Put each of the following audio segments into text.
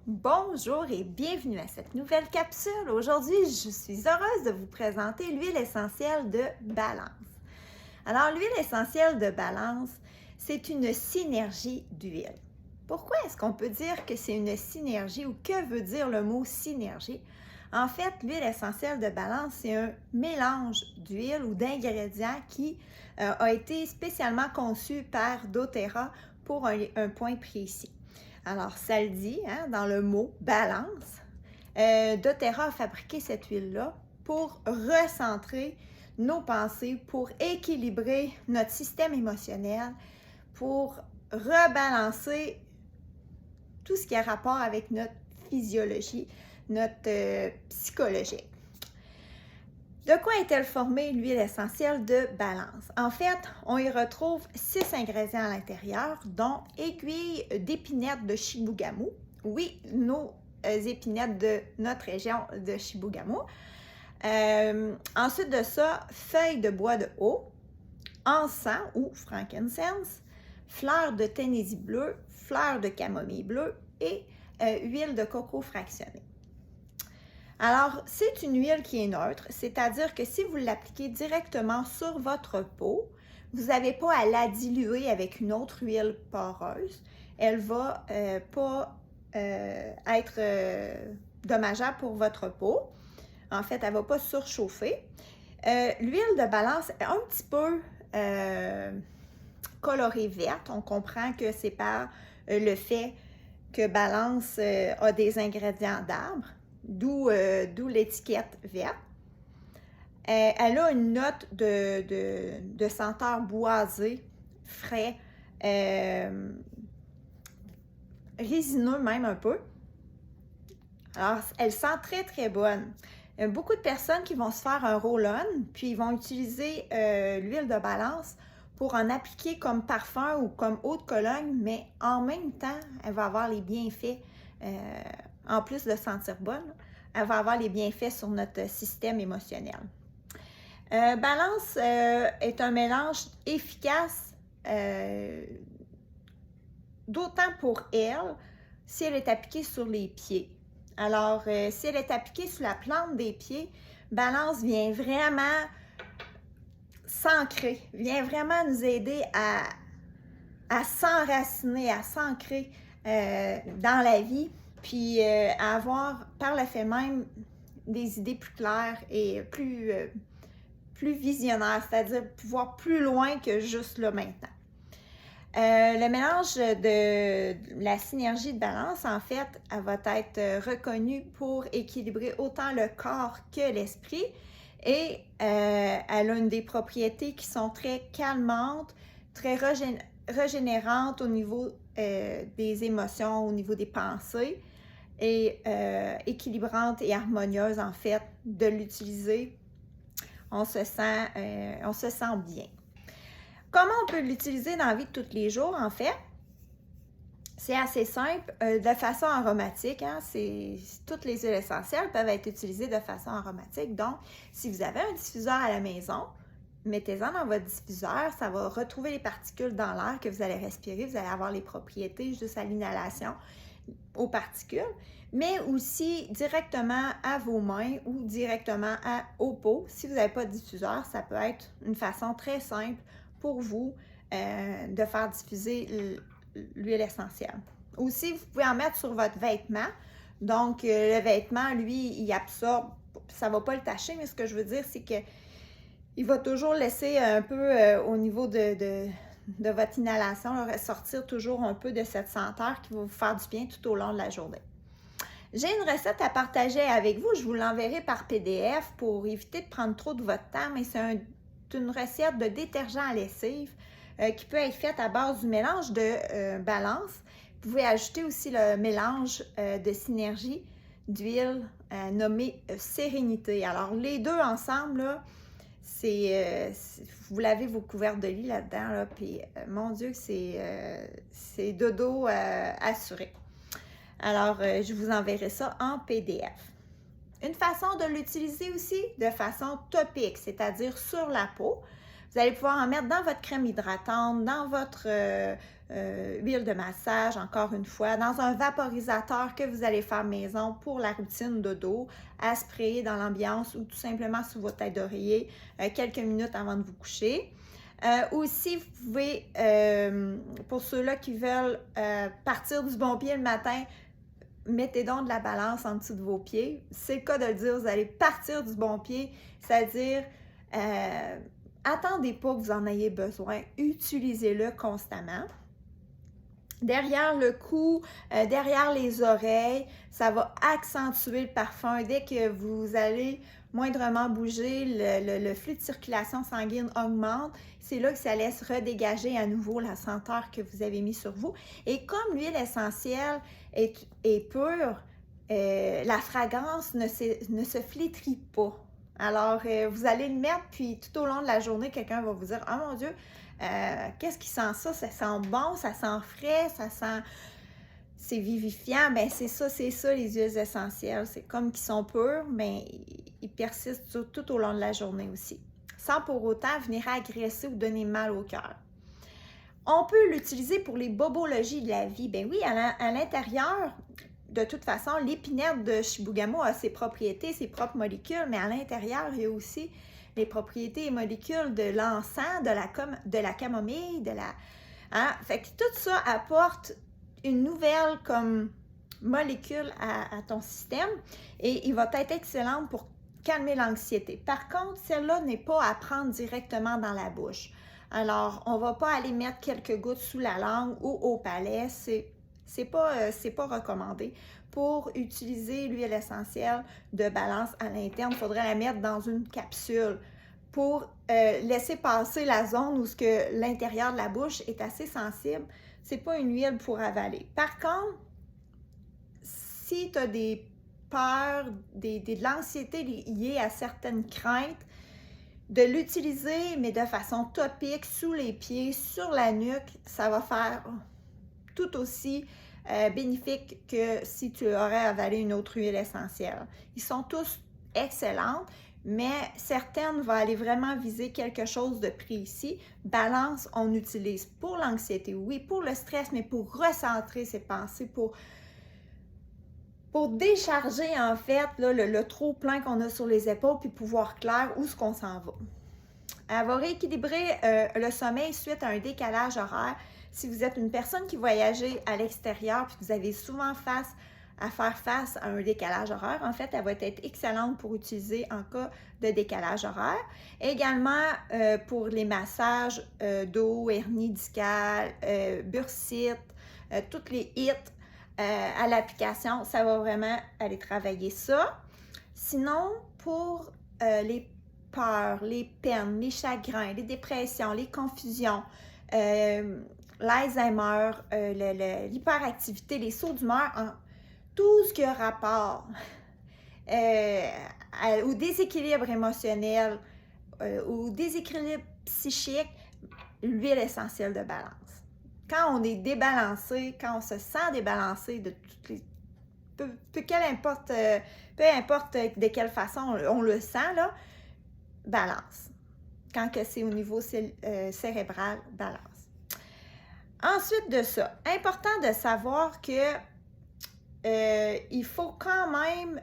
Bonjour et bienvenue à cette nouvelle capsule. Aujourd'hui, je suis heureuse de vous présenter l'huile essentielle de balance. Alors, l'huile essentielle de balance, c'est une synergie d'huile. Pourquoi est-ce qu'on peut dire que c'est une synergie ou que veut dire le mot synergie? En fait, l'huile essentielle de balance, c'est un mélange d'huile ou d'ingrédients qui a été spécialement conçu par doTERRA pour un point précis. Alors, ça le dit, hein, dans le mot balance. doTERRA a fabriqué cette huile-là pour recentrer nos pensées, pour équilibrer notre système émotionnel, pour rebalancer tout ce qui a rapport avec notre physiologie, notre psychologie. De quoi est-elle formée, l'huile essentielle de balance? En fait, on y retrouve 6 ingrédients à l'intérieur, dont aiguilles d'épinette de Chibougamau. Oui, nos épinettes de notre région de Chibougamau. Ensuite de ça, feuilles de bois de haut, encens ou frankincense, fleurs de Tennessee bleu, fleurs de camomille bleue et huile de coco fractionnée. Alors, c'est une huile qui est neutre, c'est-à-dire que si vous l'appliquez directement sur votre peau, vous n'avez pas à la diluer avec une autre huile poreuse. Elle ne va pas être dommageable pour votre peau. En fait, elle ne va pas surchauffer. L'huile de balance est un petit peu colorée verte. On comprend que c'est par le fait que balance a des ingrédients d'arbres. D'où l'étiquette verte. Elle a une note de senteur boisée, frais, résineux même un peu. Alors, elle sent très, très bonne. Il y a beaucoup de personnes qui vont se faire un roll-on, puis ils vont utiliser l'huile de balance pour en appliquer comme parfum ou comme eau de cologne, mais en même temps, elle va avoir les bienfaits en plus de sentir bonne, elle va avoir les bienfaits sur notre système émotionnel. Balance est un mélange efficace, d'autant pour elle, si elle est appliquée sur les pieds. Alors, si elle est appliquée sur la plante des pieds, Balance vient vraiment s'ancrer, vient vraiment nous aider à s'enraciner, à s'ancrer dans la vie, puis à avoir par le fait même des idées plus claires et plus visionnaires, c'est-à-dire pouvoir plus loin que juste là maintenant. Le mélange de la synergie de balance, en fait, elle va être reconnue pour équilibrer autant le corps que l'esprit et elle a une des propriétés qui sont très calmantes, très régénérantes au niveau des émotions, au niveau des pensées et équilibrantes et harmonieuses, en fait, de l'utiliser. On se sent bien. Comment on peut l'utiliser dans la vie de tous les jours, en fait? C'est assez simple, de façon aromatique. Hein? Toutes les huiles essentielles peuvent être utilisées de façon aromatique. Donc, si vous avez un diffuseur à la maison, mettez-en dans votre diffuseur. Ça va retrouver les particules dans l'air que vous allez respirer. Vous allez avoir les propriétés juste à l'inhalation aux particules, mais aussi directement à vos mains ou directement aux peaux. Si vous n'avez pas de diffuseur, ça peut être une façon très simple pour vous de faire diffuser l'huile essentielle. Aussi, vous pouvez en mettre sur votre vêtement. Donc, le vêtement, lui, il absorbe, ça ne va pas le tacher, mais ce que je veux dire, c'est qu'il va toujours laisser un peu au niveau de votre inhalation, là, ressortir toujours un peu de cette senteur qui va vous faire du bien tout au long de la journée. J'ai une recette à partager avec vous. Je vous l'enverrai par PDF pour éviter de prendre trop de votre temps, mais c'est une recette de détergent à lessive qui peut être faite à base du mélange de balance. Vous pouvez ajouter aussi le mélange de synergie d'huile nommé Sérénité. Alors, les deux ensemble, là, vous lavez vos couverts de lit là-dedans, là, puis mon Dieu, c'est dodo assuré. Alors, je vous enverrai ça en PDF. Une façon de l'utiliser aussi de façon topique, c'est-à-dire sur la peau. Vous allez pouvoir en mettre dans votre crème hydratante, dans votre huile de massage, encore une fois, dans un vaporisateur que vous allez faire maison pour la routine de dos, à sprayer dans l'ambiance ou tout simplement sous votre tête d'oreiller quelques minutes avant de vous coucher. Aussi, vous pouvez, pour ceux-là qui veulent partir du bon pied le matin, mettez donc de la balance en dessous de vos pieds. C'est le cas de le dire, vous allez partir du bon pied, c'est-à-dire attendez pas que vous en ayez besoin, utilisez-le constamment. Derrière le cou, derrière les oreilles, ça va accentuer le parfum. Dès que vous allez moindrement bouger, le flux de circulation sanguine augmente. C'est là que ça laisse redégager à nouveau la senteur que vous avez mis sur vous. Et comme l'huile essentielle est pure, la fragrance ne se flétrit pas. Alors, vous allez le mettre, puis tout au long de la journée, quelqu'un va vous dire « Oh mon Dieu, qu'est-ce qui sent ça? Ça sent bon, ça sent frais, ça sent... c'est vivifiant. » Bien, c'est ça les huiles essentielles. C'est comme qu'ils sont purs, mais ils persistent tout au long de la journée aussi, sans pour autant venir agresser ou donner mal au cœur. On peut l'utiliser pour les bobologies de la vie. Bien oui, à l'intérieur, de toute façon, l'épinette de Shibugamo a ses propriétés, ses propres molécules, mais à l'intérieur, il y a aussi les propriétés et molécules de l'encens, de la camomille, Fait que tout ça apporte une nouvelle comme molécule à ton système et il va être excellent pour calmer l'anxiété. Par contre, celle-là n'est pas à prendre directement dans la bouche. Alors, on ne va pas aller mettre quelques gouttes sous la langue ou au palais, c'est pas recommandé. Pour utiliser l'huile essentielle de balance à l'interne, il faudrait la mettre dans une capsule pour laisser passer la zone où l'intérieur de la bouche est assez sensible. C'est pas une huile pour avaler. Par contre, si tu as des peurs, de l'anxiété liée à certaines craintes, de l'utiliser, mais de façon topique, sous les pieds, sur la nuque, ça va faire tout aussi bénéfique que si tu aurais avalé une autre huile essentielle. Ils sont tous excellentes, mais certaines vont aller vraiment viser quelque chose de précis. Balance, on utilise pour l'anxiété, oui, pour le stress, mais pour recentrer ses pensées, pour décharger en fait là, le trop plein qu'on a sur les épaules, puis pouvoir clair où est-ce qu'on s'en va. Elle va rééquilibrer le sommeil suite à un décalage horaire. Si vous êtes une personne qui voyage à l'extérieur puis vous avez souvent à faire face à un décalage horaire, en fait, elle va être excellente pour utiliser en cas de décalage horaire. Également, pour les massages dos, hernie discale, bursite, toutes les hits à l'application, ça va vraiment aller travailler ça. Sinon, pour les peurs, les peines, les chagrins, les dépressions, les confusions, l'Alzheimer, l'hyperactivité, les sauts d'humeur, tout ce qui a rapport au déséquilibre émotionnel, au déséquilibre psychique, l'huile essentielle de balance. Quand on est débalancé, quand on se sent débalancé de toutes les... peu importe de quelle façon on le sent, là, balance. Quand que c'est au niveau cérébral, balance. Ensuite de ça, important de savoir que il faut quand même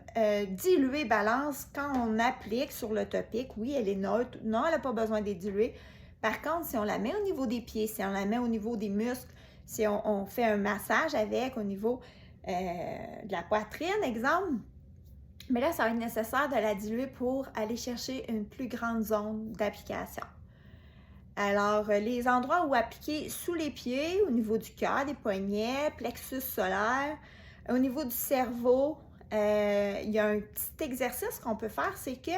diluer balance quand on applique sur le topique. Oui, elle est neutre. Non, elle n'a pas besoin d'être diluée. Par contre, si on la met au niveau des pieds, si on la met au niveau des muscles, si on fait un massage avec au niveau de la poitrine, exemple, mais là, ça va être nécessaire de la diluer pour aller chercher une plus grande zone d'application. Alors, les endroits où appliquer sous les pieds, au niveau du cœur, des poignets, plexus solaire, au niveau du cerveau, il y a un petit exercice qu'on peut faire, c'est que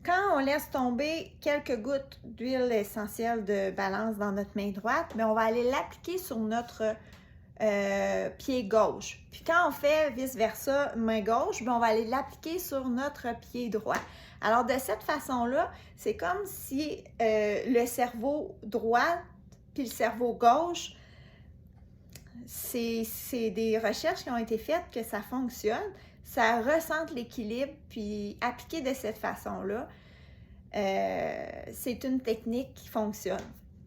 quand on laisse tomber quelques gouttes d'huile essentielle de balance dans notre main droite, mais on va aller l'appliquer sur notre pied gauche. Puis quand on fait vice-versa, main gauche, bien, on va aller l'appliquer sur notre pied droit. Alors, de cette façon-là, c'est comme si le cerveau droit puis le cerveau gauche, c'est des recherches qui ont été faites que ça fonctionne. Ça ressente l'équilibre, puis appliqué de cette façon-là, c'est une technique qui fonctionne.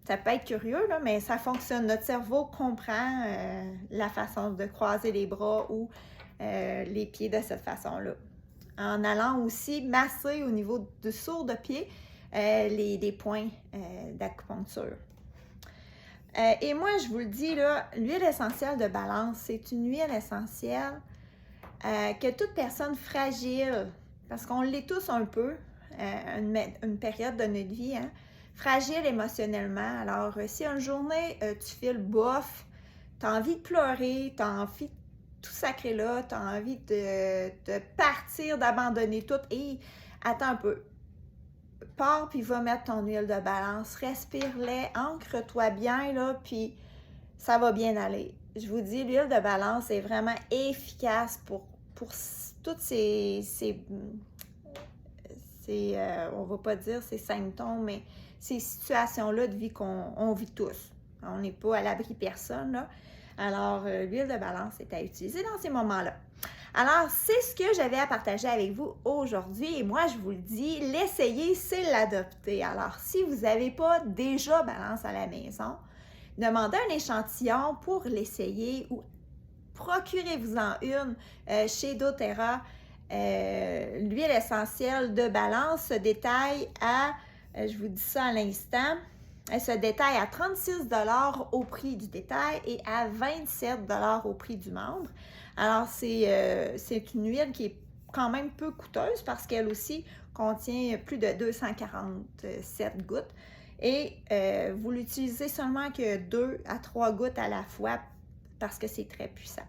Ça peut être curieux, là, mais ça fonctionne. Notre cerveau comprend la façon de croiser les bras ou les pieds de cette façon-là. En allant aussi masser au niveau du sourd de pied les points d'acupuncture. Et moi, je vous le dis, là, l'huile essentielle de balance, c'est une huile essentielle que toute personne fragile, parce qu'on l'est tous un peu, une période de notre vie, hein, fragile émotionnellement. Alors, si une journée, tu files bof, tu as envie de pleurer, tu as envie de tout sacrer là, tu as envie de partir, d'abandonner tout, et attends un peu. Pars, puis va mettre ton huile de balance, respire-les, ancre-toi bien, là, puis ça va bien aller. Je vous dis, l'huile de balance est vraiment efficace pour toutes on va pas dire ces symptômes, mais ces situations-là de vie qu'on vit tous. On n'est pas à l'abri personne, là. Alors, l'huile de balance est à utiliser dans ces moments-là. Alors, c'est ce que j'avais à partager avec vous aujourd'hui. Et moi, je vous le dis, l'essayer, c'est l'adopter. Alors, si vous n'avez pas déjà balance à la maison, demandez un échantillon pour l'essayer ou procurez-vous-en une chez doTERRA. L'huile essentielle de balance se détaille à, je vous dis ça à l'instant, elle se détaille à 36 $ au prix du détail et à 27 $ au prix du membre. Alors, c'est une huile qui est quand même peu coûteuse parce qu'elle aussi contient plus de 247 gouttes. Et vous l'utilisez seulement que 2 à 3 gouttes à la fois parce que c'est très puissant.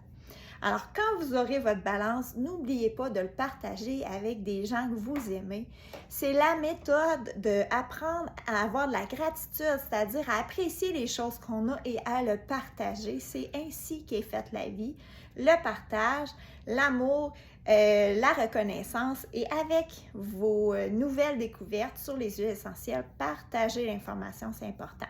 Alors, quand vous aurez votre balance, n'oubliez pas de le partager avec des gens que vous aimez. C'est la méthode d'apprendre à avoir de la gratitude, c'est-à-dire à apprécier les choses qu'on a et à le partager. C'est ainsi qu'est faite la vie. Le partage, l'amour, la reconnaissance et avec vos nouvelles découvertes sur les huiles essentielles, partagez l'information, c'est important.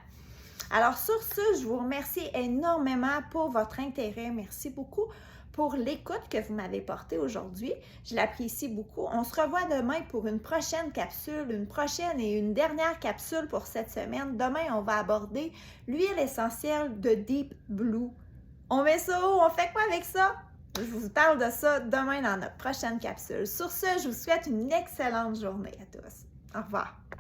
Alors sur ce, je vous remercie énormément pour votre intérêt. Merci beaucoup pour l'écoute que vous m'avez portée aujourd'hui. Je l'apprécie beaucoup. On se revoit demain pour une prochaine capsule, une prochaine et une dernière capsule pour cette semaine. Demain, on va aborder l'huile essentielle de Deep Blue. On met ça où? On fait quoi avec ça? Je vous parle de ça demain dans notre prochaine capsule. Sur ce, je vous souhaite une excellente journée à tous. Au revoir.